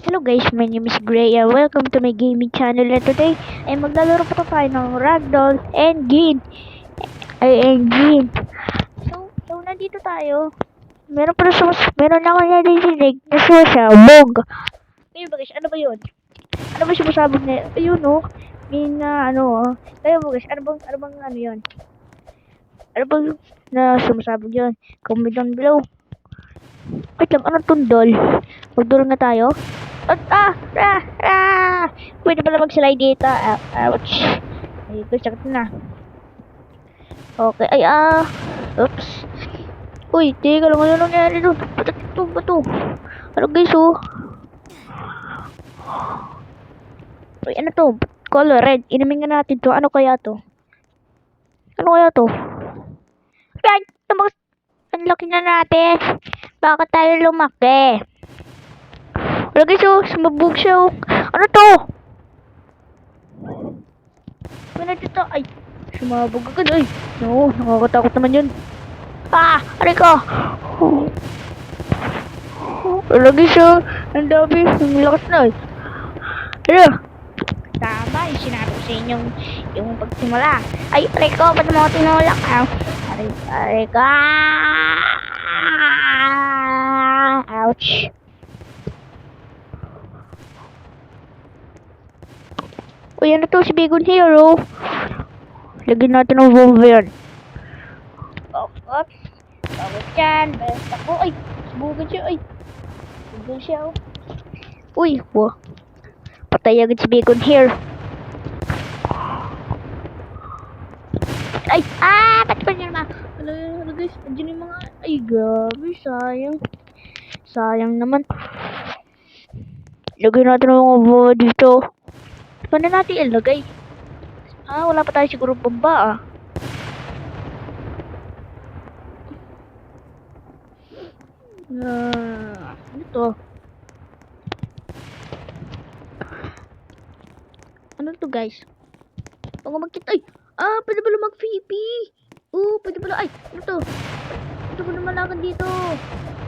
Hello guys, my name is Gray and welcome to my gaming channel, and today ay maglalaro pa tayo ng Ragdoll Engine. So nandito tayo. Meron ako nadidinig na sumasabog. Ayun ba guys, ano ba yun? Ano ba sumasabog na ayun oh? May na Kaya ba guys, ano bang ano yun? Ano bang na sumasabog yun? Comment down below. Wait lang, anong tundol? Magduro na tayo? Pwede pala mag-slide dito. Ouch. Ay, sakit na. Okay, oops. Uy, teka lang, ano nangyari doon? Bato. Ano guys, oh? Uy, ano to? Color red. Inumin nga natin to. Ano kaya to? Yan, tumakas. Ang laki na natin. Bakit tayo lumaki? Wala guys, oh. Sumabog siya, oh. Ano to? Ano dito? Ay, sumabog agad, ay. No, nakakatakot naman yun. Aray ko. Wala guys, oh. Ang dami. Ang lakas na, ay. Ano? Tama, yung sinabi ko sa inyong yung pagsimula. Ay, aray ko, ba't mo tinulak? Aray ko. Ouch. Uy, ano to? Si Bigon Hero. Lagyan natin ng bomba yan. Oops. Bakit yan? Basta ko. Ay, subugan siya. Ay. Subugan siya. Uy, wow. Patay agad si Bigon Hero. Ay, ba't ko niya naman? Ano guys, andyan yung mga, ay grabe, sayang. Sayang naman. Lagyan natin ng mga bomba dito. Paano natin ilagay? Wala pa tayo siguro bomba, ano to? Ano to guys? Pag magkita, ay! Pwede pala mag-VP! Pwede pala, ay! Ano to? Ito ko naman lakan dito.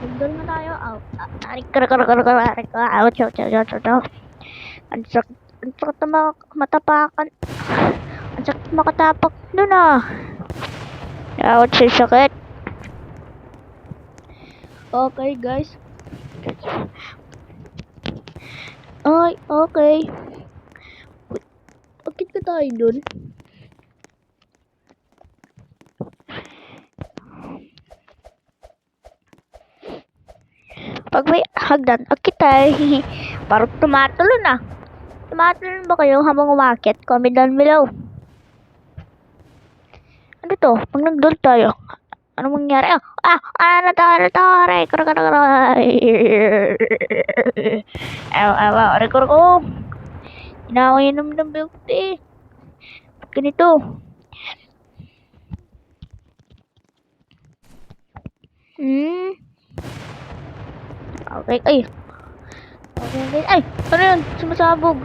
Magdal na tayo. Arik. Ouch. Ang sakit na matapakan. Ang sakit makatapak. Doon Ouch, sakit. Okay, guys. Ay, okay. Akit ka tayo dun. Pag may hagdan, akit tayo. Parang tumatalo na. Tumatalo ba kayo habang umakit? Comment down below. Ano to? Pag nagdol tayo, ano mangyari? Ano to? Aray ko. Aray ko. Inaway naman ng beauty. Ganito. Okay, ay. Okay, ay. Ano yun? Sumasabog.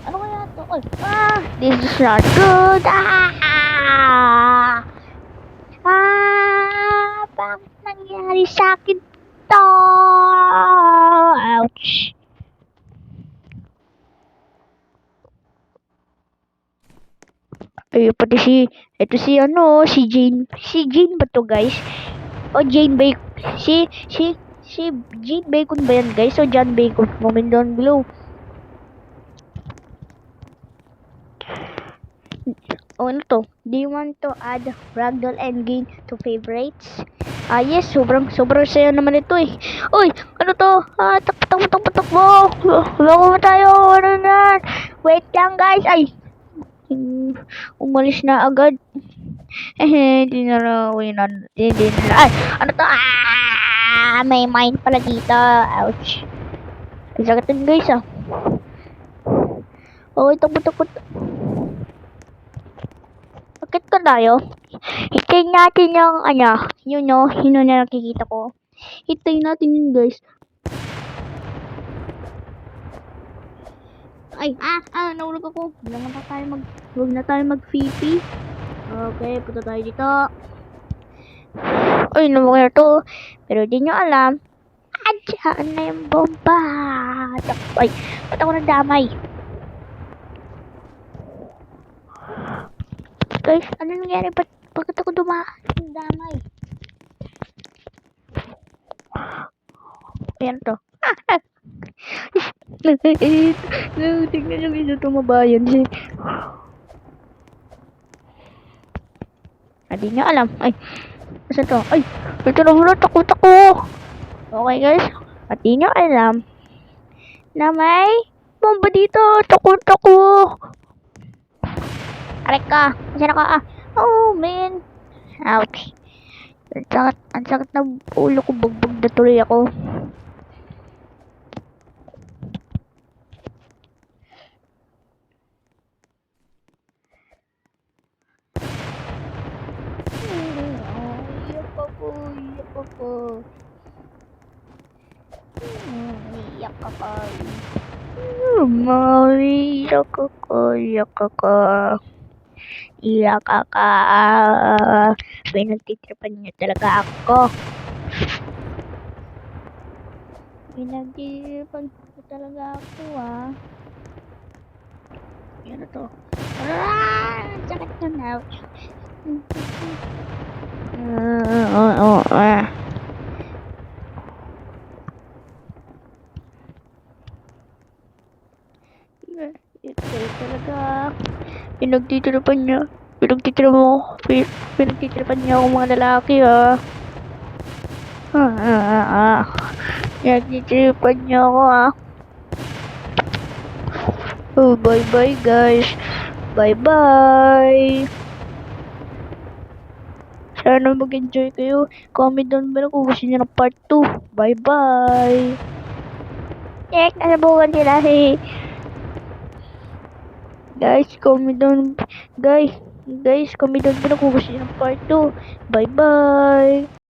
Ano kaya to? Ay, this is not good. Bakit nangyari sa akin to? Ouch. Ay, pati ito si Jane. Si Jane ba to guys? O Jane Bacon. Si Jane Bacon ba yan guys? O John Bacon? Comment down below. Ano to? Do you want to add Ragdoll Engine to favorites? Yes, sobrang saya naman ito eh. Uy, ano to? Takbo. Bago tayo. Ano na? Wait lang guys. Ay. Umalis na agad. Hindi na. Ay, ano to? May mine pala dito. Ouch. Ang sakit din guys Okay, takbo. Bakit ka tayo? Hitayin natin yung yun na nakikita ko. Hitayin natin yun guys. Ay, nahulog ako. Huwag na tayo mag-VP. Okay, punta tayo dito. Ay, naman to. Pero di nyo alam, Andiyan na yung bomba. Ay, ba't ako nadamay? Guys, ano nangyari? Bakit ako damay? Ayan to. Tingnan nyo guys, tumabayan siya. Hindi nyo alam. Ay, nasa to? Ay, ito na muna, takot ako. Okay guys, at di nyo alam na may bomba dito. Takot ako. Aray ka, saan ka? Oh man. Ouch. Ang sakit na ulo ko, bugbog na tuloy ako. Iyak ako. Iyak ako. Iyak ako. Pinagtitripan niyo talaga ako. Pinagtitripan niyo talaga ako, ah. Yan na to. Sakit na na. Ito talaga. Pinagtitripan niya. Pinagtitripan niya ako mga lalaki, ah. Pinagtitripan niya ako, ah. Oh, bye-bye guys. Bye-bye. Sana mag-enjoy kayo. Comment down below kung gusto niyo ng part 2. Bye-bye. Nasabukan sila si... Guys, comment down below kung gusto niyo ng part 2. Bye-bye.